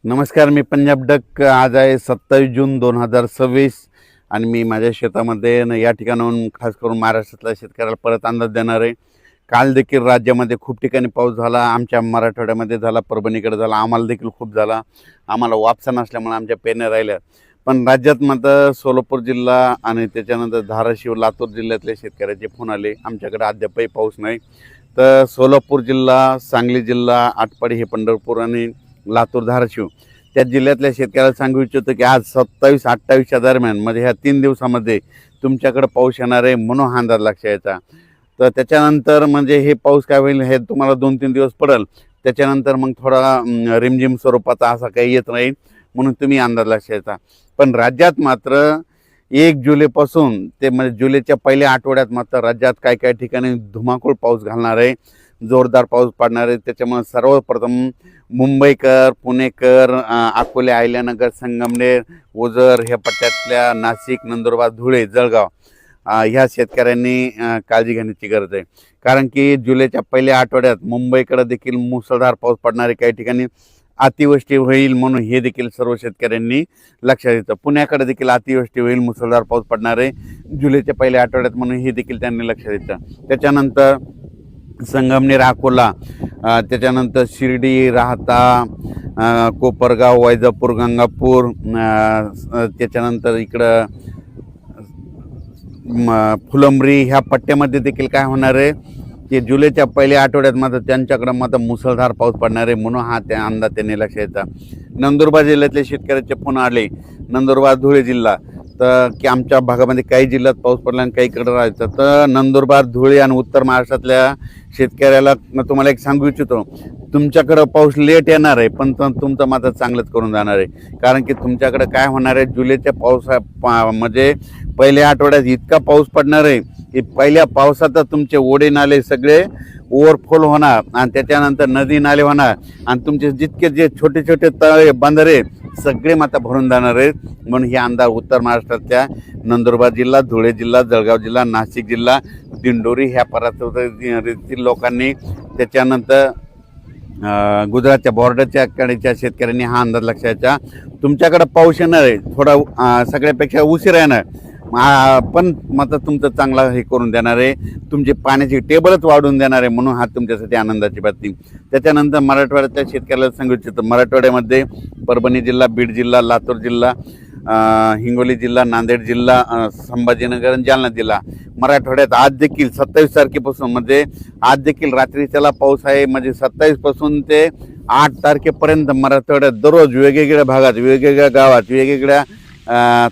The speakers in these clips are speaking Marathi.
नमस्कार, मी पंजाब डक. आज आहे 27 जून 2026 आणि मी माझ्या शेतामध्ये या ठिकाणाहून खास करून महाराष्ट्रातल्या शेतकऱ्याला परत अंदाज देणार आहे. काल देखील राज्यामध्ये खूप ठिकाणी पाऊस झाला, आमच्या मराठवाड्यामध्ये झाला, परभणीकडे झाला, आम्हाला देखील खूप झाला. आम्हाला वापसा नसल्यामुळे आमच्या पेरण्या राहिल्या. पण राज्यात मात्र सोलापूर जिल्हा आणि त्याच्यानंतर धाराशिव लातूर जिल्ह्यातले शेतकऱ्याचे फोन आले, आमच्याकडे अद्यापही पाऊस नाही. तर सोलापूर जिल्हा, सांगली जिल्हा, आटपाडी हे पंढरपूर आणि लातूर धाराशिव त्या जिल्ह्यातल्या शेतकऱ्याला सांगू इच्छितो की आज 27-28च्या दरम्यान म्हणजे ह्या 3 दिवसामध्ये तुमच्याकडे पाऊस येणार आहे, म्हणून हा अंदाज लक्षात यायचा. तर त्याच्यानंतर म्हणजे हे पाऊस काय होईल हे तुम्हाला 2-3 दिवस पडेल, त्याच्यानंतर मग थोडा रिमझिम स्वरूपाचा असा काही येत नाही, म्हणून तुम्ही अंदाज लक्षात यायचा. पण राज्यात मात्र 1 जुलैपासून ते म्हणजे जुलैच्या पहिल्या आठवड्यात मात्र राज्यात काय काय ठिकाणी धुमाकूळ पाऊस घालणार आहे, जोरदार पाऊस पडणार आहे. त्याच्यामुळे सर्वप्रथम मुंबईकर, पुणेकर, अकोले, अहिल्यानगर, संगमनेर, ओझर ह्या पट्ट्यातल्या नाशिक, नंदुरबार, धुळे, जळगाव ह्या शेतकऱ्यांनी काळजी घेण्याची गरज आहे. कारण की जुलैच्या पहिल्या आठवड्यात मुंबईकडे देखील मुसळधार पाऊस पडणार आहे, काही ठिकाणी अतिवृष्टी होईल, म्हणून हे देखील सर्व शेतकऱ्यांनी लक्षात घेतलं. पुण्याकडे देखील अतिवृष्टी होईल, मुसळधार पाऊस पडणार आहे जुलैच्या पहिल्या आठवड्यात, म्हणून हे देखील त्यांनी लक्षात घेतलं. त्याच्यानंतर संगमनेर, अकोला, त्याच्यानंतर शिर्डी, राहता, कोपरगाव, वैजापूर, गंगापूर, त्याच्यानंतर इकडं फुलंब्री ह्या पट्ट्यामध्ये देखील काय होणार आहे की जुलैच्या पहिल्या आठवड्यात मात्र त्यांच्याकडं मात्र मुसळधार पाऊस पडणार आहे, म्हणून हा त्या अंदाज त्यांनी लक्षात येता. नंदुरबार जिल्ह्यातले शेतकऱ्याचे फोन आले, नंदुरबार, धुळे जिल्हा, तर की आमच्या भागामध्ये काही जिल्ह्यात पाऊस पडला आणि काहीकडे राहायचं. तर नंदुरबार, धुळे आणि उत्तर महाराष्ट्रातल्या शेतकऱ्याला तुम्हाला एक सांगू इच्छितो, तुमच्याकडं पाऊस लेट येणार आहे, पण तुमचं मात्र चांगलंच करून जाणार आहे. कारण की तुमच्याकडं काय होणार आहे, जुलैच्या म्हणजे पहिल्या आठवड्यात इतका पाऊस पडणार आहे की पहिल्या पावसातच तुमचे ओढे नाले सगळे ओव्हरफ्लो होणार आणि त्याच्यानंतर नदी नाले होणार आणि तुमचे जितके जे छोटे छोटे तळे बंधारे सगळे मात्र भरून जाणार आहेत. म्हणून हे अंदाज उत्तर महाराष्ट्रातल्या नंदुरबार जिल्हा, धुळे जिल्हा, जळगाव जिल्हा, नाशिक जिल्हा, दिंडोरी ह्या परिसरातील लोकांनी, त्याच्यानंतर गुजरातच्या बॉर्डरच्या कडेच्या शेतकऱ्यांनी हा अंदाज लक्षात. तुमच्याकडे पाऊस येणार आहे, थोडा सगळ्यापेक्षा उशीर येणार, पण मात्र तुमचं चांगला हे करून देणार आहे, तुमची पाण्याची टेबलच वाढवून देणार आहे, म्हणून हा तुमच्यासाठी आनंदाची बातमी. त्याच्यानंतर मराठवाड्यातल्या शेतकऱ्याला सांगू इच्छितो, मराठवाड्यामध्ये परभणी जिल्हा, बीड जिल्हा, लातूर जिल्हा, हिंगोली जिल्हा, नांदेड जिल्हा, संभाजीनगर आणि जालना जिल्हा, मराठवाड्यात आज देखील 27 तारखेपासून म्हणजे आज देखील रात्रीच्याला पाऊस आहे. म्हणजे 27 पासून ते 8 तारखेपर्यंत मराठवाड्यात दररोज वेगवेगळ्या भागात, वेगवेगळ्या गावात, वेगवेगळ्या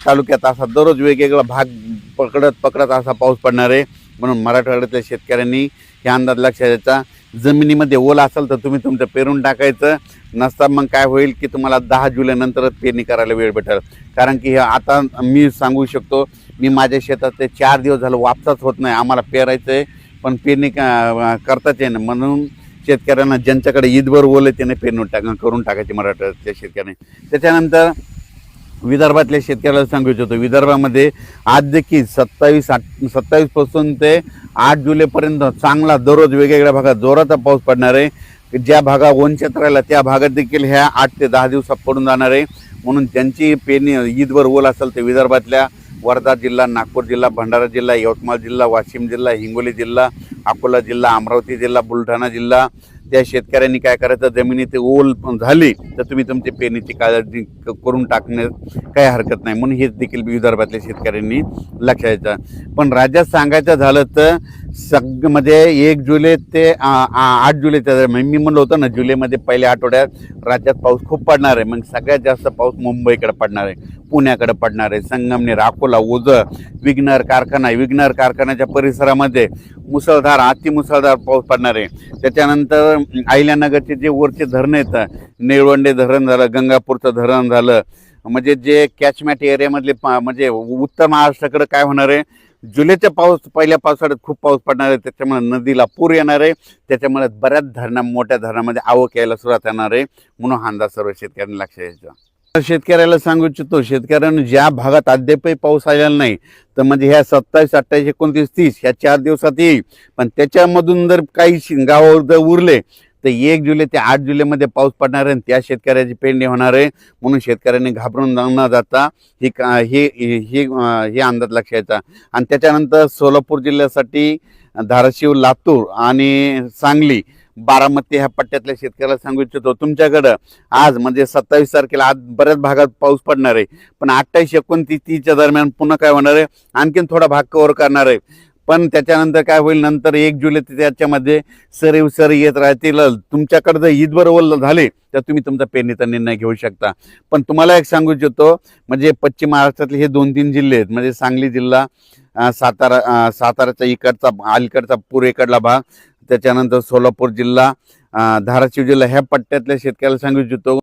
तालुक्यात असा दररोज वेगवेगळा भाग पकडत असा पाऊस पडणार आहे. म्हणून मराठवाड्यातल्या शेतकऱ्यांनी हे अंदाज लक्षात द्यायचा. जमिनीमध्ये ओला असेल तर तुम्ही तुमचं पेरून टाकायचं, नसता मग काय होईल की तुम्हाला 10 जुलैनंतरच पेरणी करायला वेळ भेटेल. कारण की आता मी सांगू शकतो, मी माझ्या शेतात ते 4 दिवस झालं वापसाच होत नाही, आम्हाला पेरायचं आहे पण पेरणी करताच येणं, म्हणून शेतकऱ्यांना ज्यांच्याकडे ईदभर ओले त्याने पेरणी करून टाकायची मराठवाड्यातल्या शेतकऱ्यांनी. त्याच्यानंतर विदर्भातल्या शेतकऱ्याला सांगू इच्छितो, विदर्भामध्ये आज देखील 27 पासून ते 8 जुलैपर्यंत चांगला दररोज वेगवेगळ्या भागात जोराचा पाऊस पडणार आहे. ज्या भागात वंचित राहिला त्या भागात देखील ह्या 8 ते 10 दिवसात पडून जाणार आहे. म्हणून ज्यांची पेरणी ईदवर ओल असेल ते विदर्भातल्या वर्धा जिल्हा, नागपूर जिल्हा, भंडारा जिल्हा, यवतमाळ जिल्हा, वाशिम जिल्हा, हिंगोली जिल्हा, अकोला जिल्हा, अमरावती जिल्हा, बुलढाणा जिल्हा, त्या शेतकऱ्यांनी काय करायचं, जमिनीत ओल झाली तर तुम्ही तुमची पेरणीची काळजी करून टाकण्यात काही हरकत नाही, म्हणून हेच देखील विदर्भातल्या शेतकऱ्यांनी लक्षात द्यायचं. पण राज्यात सांगायचं झालं तर म्हणजे 1 जुलै ते 8 जुलैच्या दरम्यान मी म्हणलं होतं ना, जुलैमध्ये पहिल्या आठवड्यात राज्यात पाऊस खूप पडणार आहे. मग सगळ्यात जास्त पाऊस मुंबईकडे पडणार आहे, पुण्याकडे पडणार आहे, संगमनेर, अकोला, ओझर, विघ्नर कारखान्याच्या परिसरामध्ये मुसळधार, अतिमुसळधार पाऊस पडणार आहे. त्याच्यानंतर अहिल्यानगरचे जे वरचे धरणं येतात, निळवंडे धरण झालं, गंगापूरचं धरण झालं, म्हणजे जे कॅचमॅट एरियामधले म्हणजे उत्तर महाराष्ट्राकडे काय होणार आहे, जुलैच्या पहिल्या पावसाळ्यात खूप पाऊस पडणार आहे, त्याच्यामुळे नदीला पूर येणार आहे, त्याच्यामुळे बऱ्याच मोठ्या धरणामध्ये आवक यायला सुरुवात येणार आहे. म्हणून हा अंदाज सर्व शेतकऱ्यांनी लक्षात द्यायचा. शेतकऱ्याला सांगू इच्छितो, शेतकऱ्यांना ज्या भागात अद्यापही पाऊस आलेला नाही तर म्हणजे ह्या 27, 28, 29, 30 ह्या 4 दिवसात येईल. पण त्याच्यामधून जर काही गाव जर उरले तर 1 जुलै ते 8 जुलैमध्ये पाऊस पडणार आहे आणि त्या शेतकऱ्याची पेरणी होणार आहे. म्हणून शेतकऱ्यांनी घाबरून न जाता ही अंदाज लक्षात. आणि त्याच्यानंतर सोलापूर जिल्ह्यासाठी धाराशिव, लातूर आणि सांगली, बारामती ह्या पट्ट्यातल्या शेतकऱ्याला सांगू इच्छितो, तुमच्याकडं आज म्हणजे 27 तारखेला आज बऱ्याच भागात पाऊस पडणार आहे. पण 28, 29, 30च्या दरम्यान पुन्हा काय होणार आहे, आणखीन थोडा भाग कव्हर करणार आहे. पण त्याच्यानंतर काय होईल, नंतर 1 जुलै ते त्याच्यामध्ये सरी येत राहतील. तुमच्याकडे जर ईद बरोबर झाले तर तुम्ही तुमचा पेरणीचा निर्णय घेऊ शकता. पण तुम्हाला एक सांगू इच्छितो, म्हणजे पश्चिम महाराष्ट्रातले हे 2-3 जिल्हे आहेत, म्हणजे सांगली जिल्हा, साताराचा इकडचा अलीकडचा पूर्वेकडला भाग, त्याच्यानंतर सोलापूर जिल्हा, धाराशिव जिल्हा, ह्या पट्ट्यातल्या शेतकऱ्याला सांगू इच्छितो